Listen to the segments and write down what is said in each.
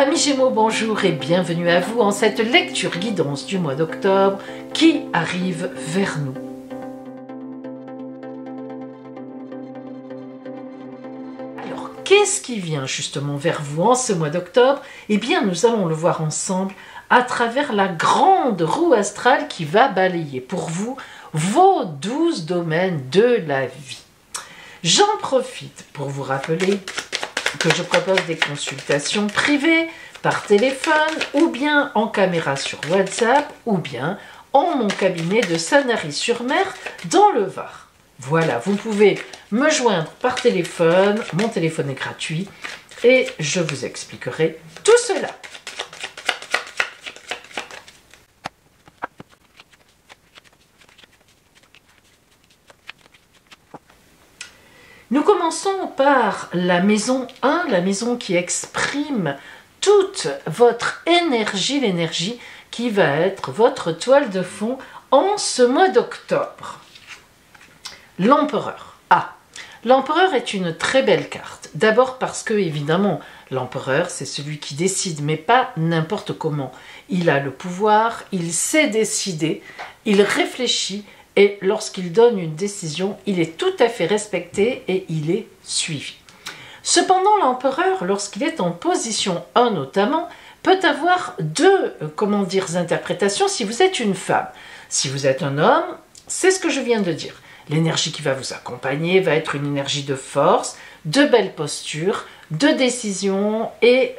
Amis Gémeaux, bonjour et bienvenue à vous en cette lecture guidance du mois d'octobre qui arrive vers nous. Alors, qu'est-ce qui vient justement vers vous en ce mois d'octobre? Eh bien, nous allons le voir ensemble à travers la grande roue astrale qui va balayer pour vous vos 12 domaines de la vie. J'en profite pour vous rappeler que je propose des consultations privées par téléphone ou bien en caméra sur WhatsApp ou bien en mon cabinet de Sanary-sur-Mer dans le Var. Voilà, vous pouvez me joindre par téléphone, mon téléphone est gratuit et je vous expliquerai tout cela. Nous commençons par la maison 1, la maison qui exprime toute votre énergie, l'énergie qui va être votre toile de fond en ce mois d'octobre. L'empereur. Ah, l'empereur est une très belle carte. D'abord parce que, évidemment, l'empereur, c'est celui qui décide, mais pas n'importe comment. Il a le pouvoir, il sait décider, il réfléchit, et lorsqu'il donne une décision, il est tout à fait respecté et il est suivi. Cependant, l'empereur, lorsqu'il est en position 1 notamment, peut avoir deux interprétations si vous êtes une femme. Si vous êtes un homme, c'est ce que je viens de dire. L'énergie qui va vous accompagner va être une énergie de force, de belle posture, de décision et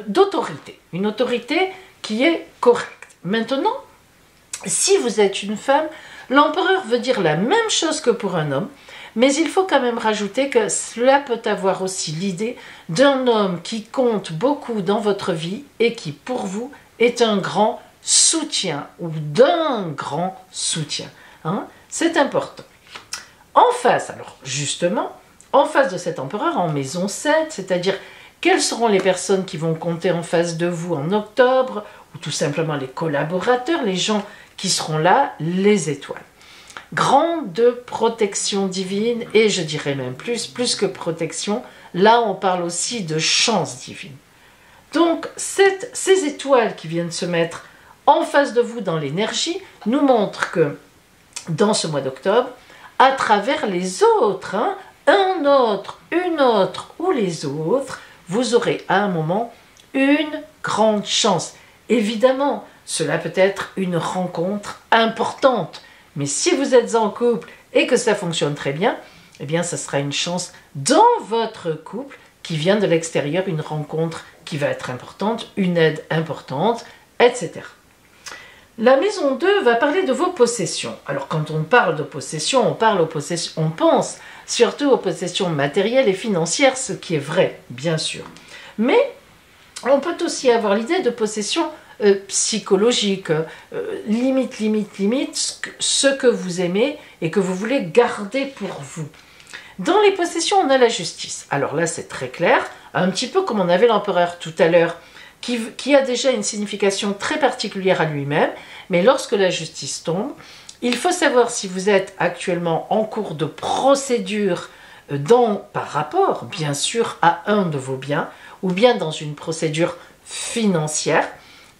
d'autorité. Une autorité qui est correcte. Maintenant, si vous êtes une femme, l'empereur veut dire la même chose que pour un homme, mais il faut quand même rajouter que cela peut avoir aussi l'idée d'un homme qui compte beaucoup dans votre vie et qui, pour vous, est un grand soutien ou d'un grand soutien. C'est important. En face, alors justement, en face de cet empereur, en maison 7, c'est-à-dire quelles seront les personnes qui vont compter en face de vous en octobre, ou tout simplement les collaborateurs, les gens qui seront là, les étoiles. Grande protection divine, et je dirais même plus que protection, là on parle aussi de chance divine. Donc ces étoiles qui viennent se mettre en face de vous dans l'énergie nous montrent que dans ce mois d'octobre, à travers les autres, un autre, une autre ou les autres, vous aurez à un moment une grande chance. Évidemment, cela peut être une rencontre importante, mais si vous êtes en couple et que ça fonctionne très bien, eh bien, ça sera une chance dans votre couple qui vient de l'extérieur, une rencontre qui va être importante, une aide importante, etc. La maison 2 va parler de vos possessions. Alors, quand on parle de possessions, on pense surtout aux possessions matérielles et financières, ce qui est vrai, bien sûr. Mais on peut aussi avoir l'idée de possessions psychologiques, limite, ce que vous aimez et que vous voulez garder pour vous. Dans les possessions, on a la justice. Alors là, c'est très clair, un petit peu comme on avait l'empereur tout à l'heure, qui a déjà une signification très particulière à lui-même, mais lorsque la justice tombe, il faut savoir si vous êtes actuellement en cours de procédure par rapport, bien sûr, à un de vos biens, ou bien dans une procédure financière,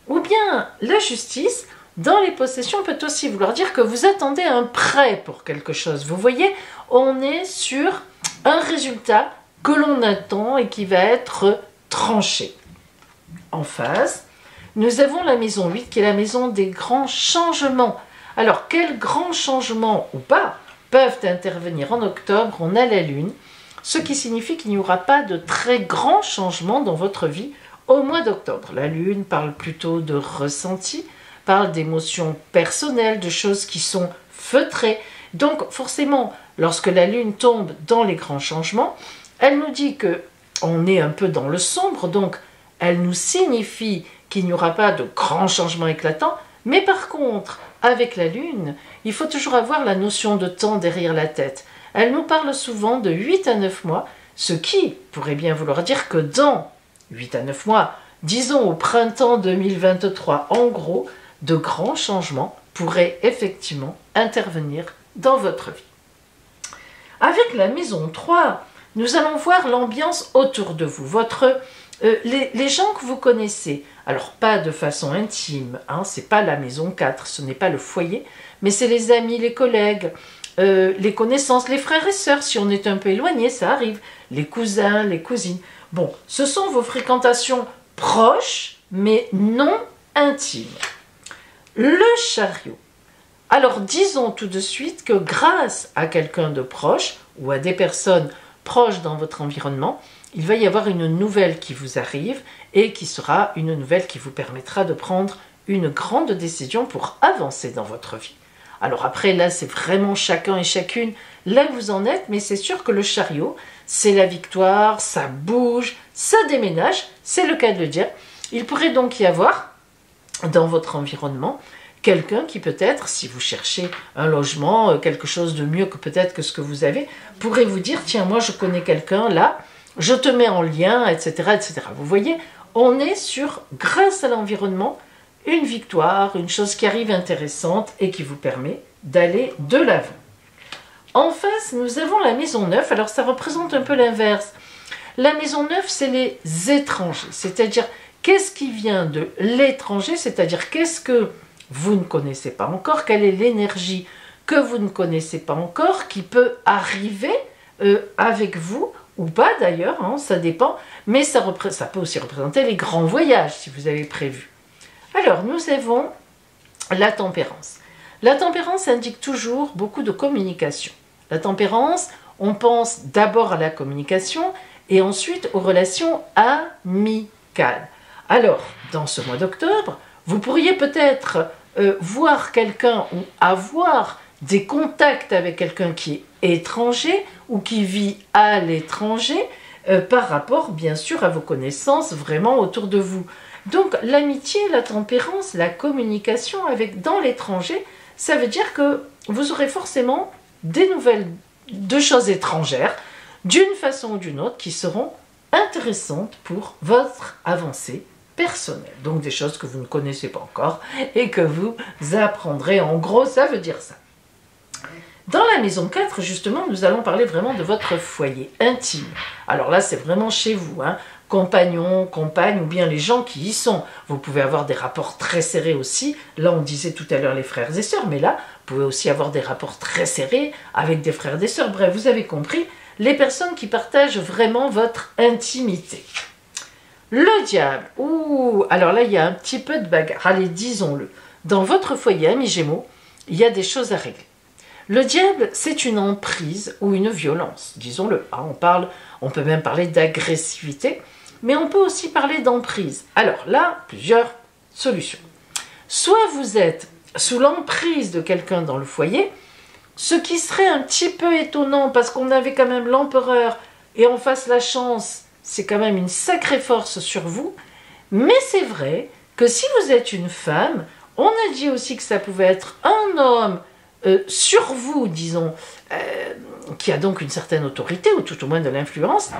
ou bien la justice, dans les possessions, peut aussi vouloir dire que vous attendez un prêt pour quelque chose. Vous voyez, on est sur un résultat que l'on attend et qui va être tranché. En face, nous avons la maison 8 qui est la maison des grands changements. Alors, quels grands changements ou pas peuvent intervenir en octobre? On a la lune, ce qui signifie qu'il n'y aura pas de très grands changements dans votre vie au mois d'octobre. La lune parle plutôt de ressenti, parle d'émotions personnelles, de choses qui sont feutrées. Donc forcément, lorsque la lune tombe dans les grands changements, elle nous dit qu'on est un peu dans le sombre, donc elle nous signifie qu'il n'y aura pas de grands changements éclatants, mais par contre, avec la lune, il faut toujours avoir la notion de temps derrière la tête. Elle nous parle souvent de 8 à 9 mois, ce qui pourrait bien vouloir dire que dans 8 à 9 mois, disons au printemps 2023, en gros, de grands changements pourraient effectivement intervenir dans votre vie. Avec la maison 3, nous allons voir l'ambiance autour de vous, votre les gens que vous connaissez, alors pas de façon intime, hein, c'est pas la maison 4, ce n'est pas le foyer, mais c'est les amis, les collègues, les connaissances, les frères et sœurs, si on est un peu éloigné, ça arrive, les cousins, les cousines. Bon, ce sont vos fréquentations proches, mais non intimes. Le chariot. Alors disons tout de suite que grâce à quelqu'un de proche, ou à des personnes proches dans votre environnement, il va y avoir une nouvelle qui vous arrive et qui sera une nouvelle qui vous permettra de prendre une grande décision pour avancer dans votre vie. Alors après, là, c'est vraiment chacun et chacune là où vous en êtes, mais c'est sûr que le chariot, c'est la victoire, ça bouge, ça déménage, c'est le cas de le dire. Il pourrait donc y avoir, dans votre environnement, quelqu'un qui peut-être, si vous cherchez un logement, quelque chose de mieux que peut-être que ce que vous avez, pourrait vous dire, tiens, moi je connais quelqu'un là, je te mets en lien, etc., etc. Vous voyez, on est sur, grâce à l'environnement, une victoire, une chose qui arrive intéressante et qui vous permet d'aller de l'avant. En face, nous avons la maison 9, alors ça représente un peu l'inverse. La maison 9, c'est les étrangers, c'est-à-dire qu'est-ce qui vient de l'étranger, c'est-à-dire qu'est-ce que vous ne connaissez pas encore, quelle est l'énergie que vous ne connaissez pas encore, qui peut arriver avec vous, ou pas d'ailleurs, hein, ça dépend, mais ça peut aussi représenter les grands voyages, si vous avez prévu. Alors, nous avons la tempérance. La tempérance indique toujours beaucoup de communication. La tempérance, on pense d'abord à la communication et ensuite aux relations amicales. Alors, dans ce mois d'octobre, vous pourriez peut-être voir quelqu'un ou avoir des contacts avec quelqu'un qui est étranger ou qui vit à l'étranger par rapport, bien sûr, à vos connaissances vraiment autour de vous. Donc, l'amitié, la tempérance, la communication dans l'étranger, ça veut dire que vous aurez forcément des nouvelles de choses étrangères, d'une façon ou d'une autre, qui seront intéressantes pour votre avancée personnelle. Donc, des choses que vous ne connaissez pas encore et que vous apprendrez. En gros, ça veut dire ça. Dans la maison 4, justement, nous allons parler vraiment de votre foyer intime. Alors là, c'est vraiment chez vous, hein. Compagnons, compagnes ou bien les gens qui y sont. Vous pouvez avoir des rapports très serrés aussi. Là, on disait tout à l'heure les frères et sœurs, mais là, vous pouvez aussi avoir des rapports très serrés avec des frères et des sœurs. Bref, vous avez compris, les personnes qui partagent vraiment votre intimité. Le diable, ouh, alors là, il y a un petit peu de bagarre. Allez, disons-le. Dans votre foyer, amis Gémeaux, il y a des choses à régler. Le diable, c'est une emprise ou une violence, disons-le. On peut même parler d'agressivité, mais on peut aussi parler d'emprise. Alors là, plusieurs solutions. Soit vous êtes sous l'emprise de quelqu'un dans le foyer, ce qui serait un petit peu étonnant parce qu'on avait quand même l'empereur et en face la chance, c'est quand même une sacrée force sur vous. Mais c'est vrai que si vous êtes une femme, on a dit aussi que ça pouvait être un homme sur vous, disons, qui a donc une certaine autorité ou tout au moins de l'influence.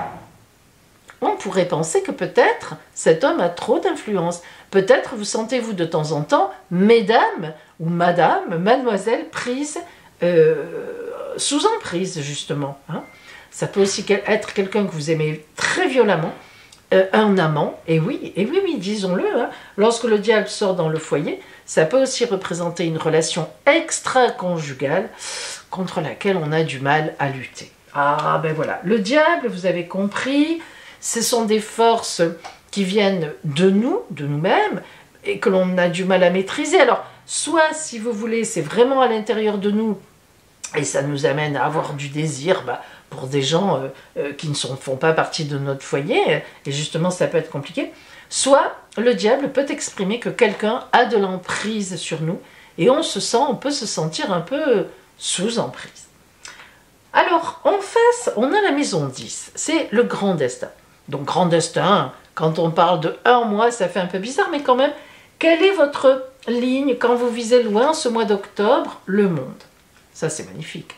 On pourrait penser que peut-être cet homme a trop d'influence. Peut-être vous sentez-vous de temps en temps, mesdames ou madame, mademoiselle, prise sous emprise, justement. Hein. Ça peut aussi être quelqu'un que vous aimez très violemment, un amant, et oui, disons-le, hein, lorsque le diable sort dans le foyer, ça peut aussi représenter une relation extra-conjugale contre laquelle on a du mal à lutter. Ah ben voilà, le diable, vous avez compris, ce sont des forces qui viennent de nous, de nous-mêmes, et que l'on a du mal à maîtriser. Alors, soit, si vous voulez, c'est vraiment à l'intérieur de nous, et ça nous amène à avoir du désir pour des gens qui ne font pas partie de notre foyer, et justement, ça peut être compliqué. Soit, le diable peut exprimer que quelqu'un a de l'emprise sur nous, et on peut se sentir un peu sous emprise. Alors, en face, on a la maison 10, c'est le grand destin. Donc, grand destin, quand on parle de un mois, ça fait un peu bizarre, mais quand même, quelle est votre ligne quand vous visez loin ce mois d'octobre? Le monde. Ça, c'est magnifique.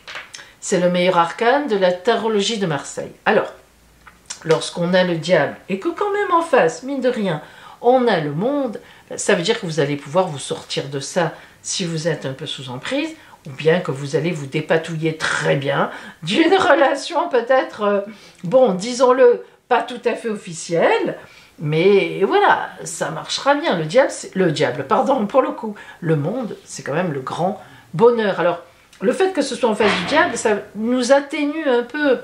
C'est le meilleur arcane de la tarologie de Marseille. Alors, lorsqu'on a le diable, et que quand même en face, mine de rien, on a le monde, ça veut dire que vous allez pouvoir vous sortir de ça si vous êtes un peu sous emprise, ou bien que vous allez vous dépatouiller très bien d'une relation peut-être, bon, disons-le, pas tout à fait officielle, Mais voilà, ça marchera bien. Le diable, pardon, pour le coup. Le monde, c'est quand même le grand bonheur. Alors, le fait que ce soit en face du diable, ça nous atténue un peu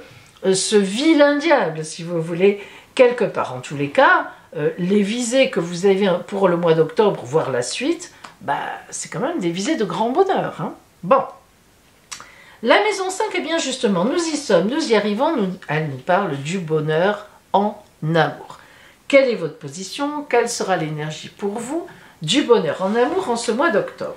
ce vilain diable, si vous voulez, quelque part. En tous les cas, les visées que vous avez pour le mois d'octobre, voire la suite, c'est quand même des visées de grand bonheur. Hein. Bon. La maison 5, eh bien justement, nous y sommes, nous y arrivons, elle nous parle du bonheur en amour. Quelle est votre position? Quelle sera l'énergie pour vous du bonheur en amour en ce mois d'octobre?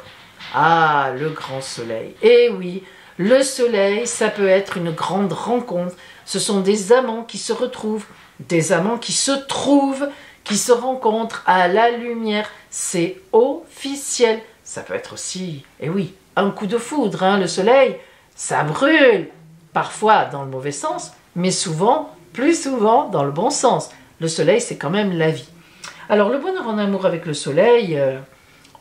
Ah, le grand soleil. Eh oui, le soleil, ça peut être une grande rencontre. Ce sont des amants qui se retrouvent, des amants qui se trouvent, qui se rencontrent à la lumière. C'est officiel. Ça peut être aussi, eh oui, un coup de foudre, hein, le soleil. Ça brûle, parfois dans le mauvais sens, mais souvent, plus souvent, dans le bon sens. Le soleil, c'est quand même la vie. Alors, le bonheur en amour avec le soleil,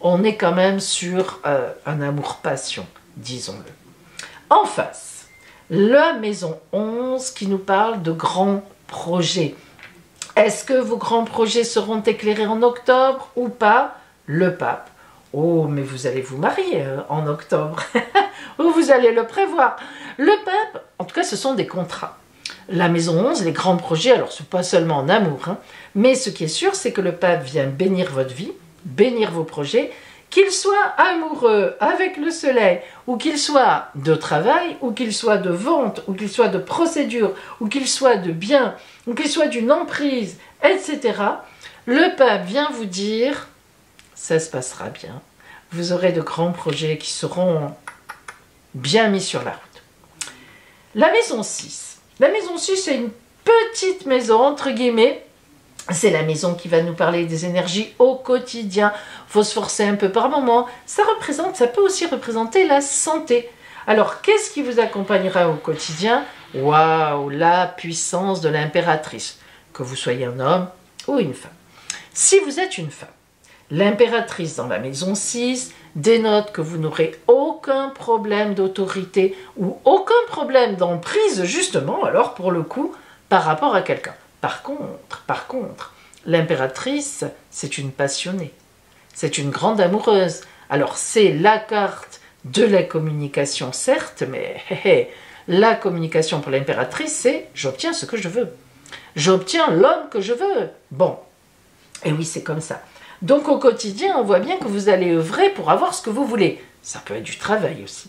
on est quand même sur un amour-passion, disons-le. En face, la maison 11 qui nous parle de grands projets. Est-ce que vos grands projets seront éclairés en octobre ou pas? Le pape. Oh, mais vous allez vous marier en octobre. Ou vous allez le prévoir. Le pape, en tout cas, ce sont des contrats. La maison 11, les grands projets, alors ce n'est pas seulement en amour, hein, mais ce qui est sûr, c'est que le pape vient bénir votre vie, bénir vos projets, qu'il soit amoureux avec le soleil, ou qu'il soit de travail, ou qu'il soit de vente, ou qu'il soit de procédure, ou qu'il soit de bien, ou qu'il soit d'une emprise, etc. Le pape vient vous dire, ça se passera bien. Vous aurez de grands projets qui seront bien mis sur la route. La maison 6. La maison 6, c'est une petite maison, entre guillemets. C'est la maison qui va nous parler des énergies au quotidien. Il faut se forcer un peu par moment. Ça peut aussi représenter la santé. Alors, qu'est-ce qui vous accompagnera au quotidien? Waouh, la puissance de l'impératrice. Que vous soyez un homme ou une femme. Si vous êtes une femme, l'impératrice dans la maison 6 dénote que vous n'aurez aucun problème d'autorité ou aucun problème d'emprise, justement, alors pour le coup, par rapport à quelqu'un. Par contre, l'impératrice, c'est une passionnée. C'est une grande amoureuse. Alors, c'est la carte de la communication, certes, mais la communication pour l'impératrice, c'est « j'obtiens ce que je veux ». J'obtiens l'homme que je veux. Bon, et oui, c'est comme ça. Donc au quotidien, on voit bien que vous allez œuvrer pour avoir ce que vous voulez. Ça peut être du travail aussi.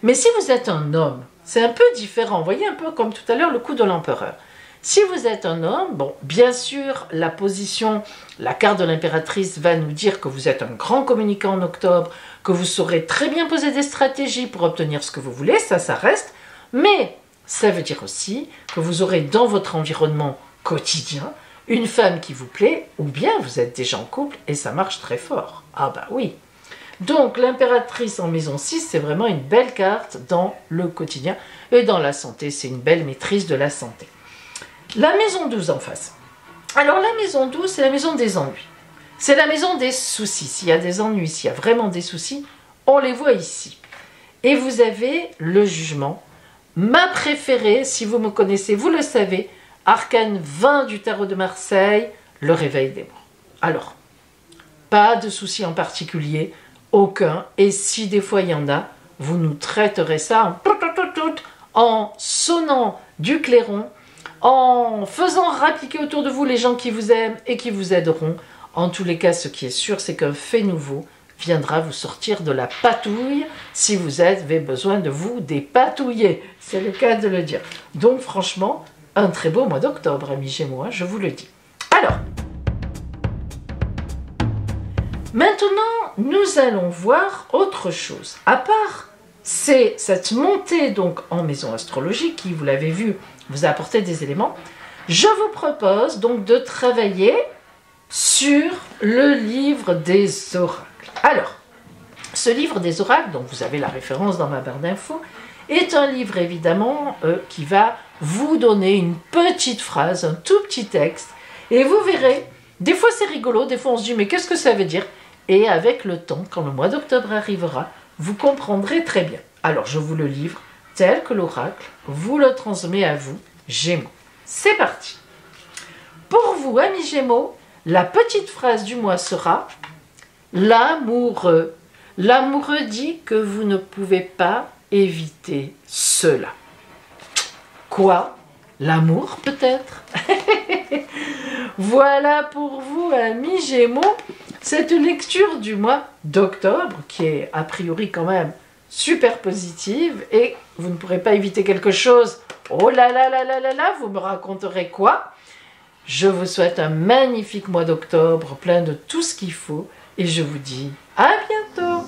Mais si vous êtes un homme, c'est un peu différent. Vous voyez un peu comme tout à l'heure le coup de l'empereur. Si vous êtes un homme, bon, bien sûr, la position, la carte de l'impératrice va nous dire que vous êtes un grand communicant en octobre, que vous saurez très bien poser des stratégies pour obtenir ce que vous voulez, ça reste. Mais ça veut dire aussi que vous aurez dans votre environnement quotidien une femme qui vous plaît, ou bien vous êtes déjà en couple et ça marche très fort. Ah bah oui. Donc l'impératrice en maison 6, c'est vraiment une belle carte dans le quotidien. Et dans la santé, c'est une belle maîtrise de la santé. La maison 12 en face. Alors la maison 12, c'est la maison des ennuis. C'est la maison des soucis. S'il y a des ennuis, s'il y a vraiment des soucis, on les voit ici. Et vous avez le jugement. Ma préférée, si vous me connaissez, vous le savez, Arcane 20 du tarot de Marseille, le réveil des morts. Alors, pas de souci en particulier, aucun. Et si des fois il y en a, vous nous traiterez ça en sonnant du clairon, en faisant rappliquer autour de vous les gens qui vous aiment et qui vous aideront. En tous les cas, ce qui est sûr, c'est qu'un fait nouveau viendra vous sortir de la patouille si vous avez besoin de vous dépatouiller. C'est le cas de le dire. Donc franchement, un très beau mois d'octobre, amis Gémeaux, je vous le dis. Alors, maintenant, nous allons voir autre chose. À part cette montée donc en maison astrologique qui, vous l'avez vu, vous a apporté des éléments, je vous propose donc de travailler sur le livre des oracles. Alors, ce livre des oracles, dont vous avez la référence dans ma barre d'infos, est un livre évidemment qui va vous donner une petite phrase, un tout petit texte, et vous verrez, des fois c'est rigolo, des fois on se dit mais qu'est-ce que ça veut dire? Et avec le temps, quand le mois d'octobre arrivera, vous comprendrez très bien. Alors je vous le livre tel que l'oracle vous le transmet à vous, Gémeaux. C'est parti. Pour vous, amis Gémeaux, La petite phrase du mois sera l'amoureux. L'amoureux dit que vous ne pouvez pas éviter cela. Quoi? L'amour peut-être? Voilà pour vous, amis Gémeaux, cette lecture du mois d'octobre qui est a priori quand même super positive et vous ne pourrez pas éviter quelque chose. Oh là là là là là là, vous me raconterez quoi? Je vous souhaite un magnifique mois d'octobre plein de tout ce qu'il faut et je vous dis à bientôt.